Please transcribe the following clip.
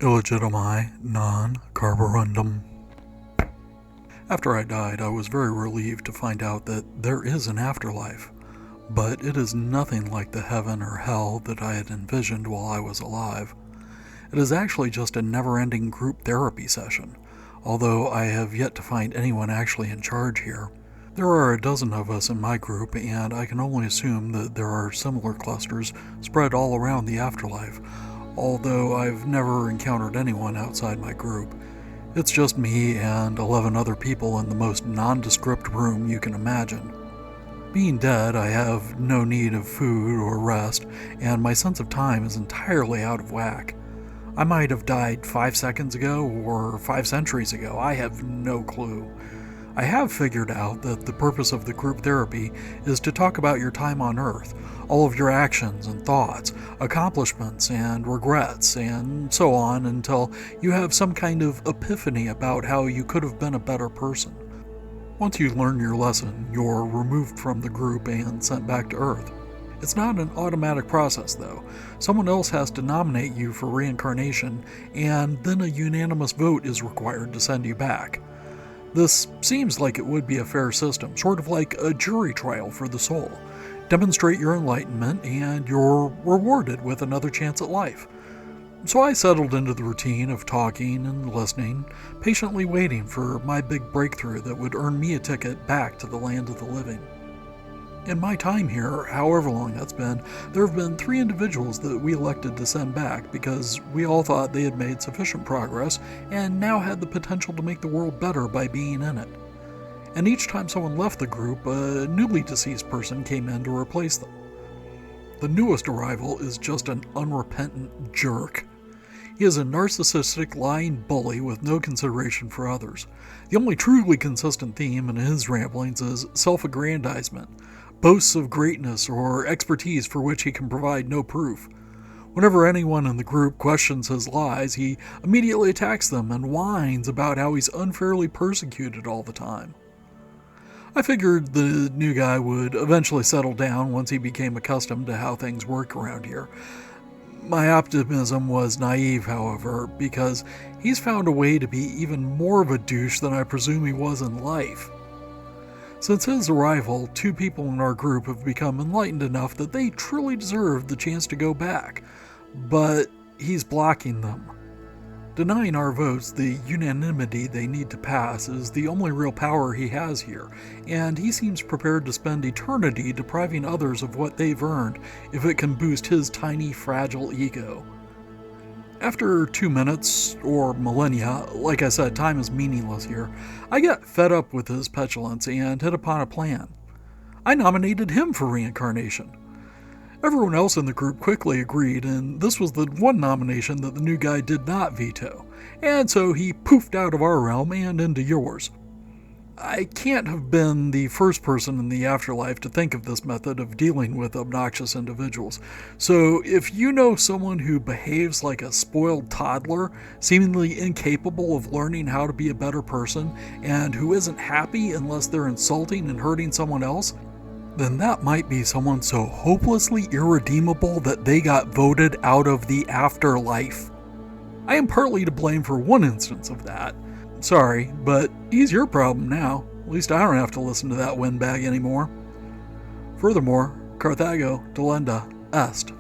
illegitimi non carborundum. After I died, I was very relieved to find out that there is an afterlife, but it is nothing like the heaven or hell that I had envisioned while I was alive. It is actually just a never-ending group therapy session, although I have yet to find anyone actually in charge here. There are a dozen of us in my group, and I can only assume that there are similar clusters spread all around the afterlife, although I've never encountered anyone outside my group. It's just me and 11 other people in the most nondescript room you can imagine. Being dead, I have no need of food or rest, and my sense of time is entirely out of whack. I might have died 5 seconds ago or 5 centuries ago. I have no clue. I have figured out that the purpose of the group therapy is to talk about your time on Earth, all of your actions and thoughts, accomplishments and regrets, and so on until you have some kind of epiphany about how you could have been a better person. Once you learn your lesson, you're removed from the group and sent back to Earth. It's not an automatic process, though. Someone else has to nominate you for reincarnation, and then a unanimous vote is required to send you back. This seems like it would be a fair system, sort of like a jury trial for the soul. Demonstrate your enlightenment, and you're rewarded with another chance at life. So I settled into the routine of talking and listening, patiently waiting for my big breakthrough that would earn me a ticket back to the land of the living. In my time here, however long that's been, there have been 3 individuals that we elected to send back because we all thought they had made sufficient progress and now had the potential to make the world better by being in it. And each time someone left the group, a newly deceased person came in to replace them. The newest arrival is just an unrepentant jerk. He is a narcissistic, lying bully with no consideration for others. The only truly consistent theme in his ramblings is self-aggrandizement, boasts of greatness or expertise for which he can provide no proof. Whenever anyone in the group questions his lies, he immediately attacks them and whines about how he's unfairly persecuted all the time. I figured the new guy would eventually settle down once he became accustomed to how things work around here. My optimism was naive, however, because he's found a way to be even more of a douche than I presume he was in life. Since his arrival, 2 people in our group have become enlightened enough that they truly deserve the chance to go back, but he's blocking them. Denying our votes the unanimity they need to pass is the only real power he has here, and he seems prepared to spend eternity depriving others of what they've earned if it can boost his tiny, fragile ego. After 2 minutes, or millennia, like I said, time is meaningless here, I got fed up with his petulance and hit upon a plan. I nominated him for reincarnation. Everyone else in the group quickly agreed, and this was the one nomination that the new guy did not veto, and so he poofed out of our realm and into yours. I can't have been the first person in the afterlife to think of this method of dealing with obnoxious individuals, so if you know someone who behaves like a spoiled toddler, seemingly incapable of learning how to be a better person, and who isn't happy unless they're insulting and hurting someone else, then that might be someone so hopelessly irredeemable that they got voted out of the afterlife. I am partly to blame for one instance of that. Sorry, but he's your problem now. At least I don't have to listen to that windbag anymore. Furthermore, Carthago delenda est.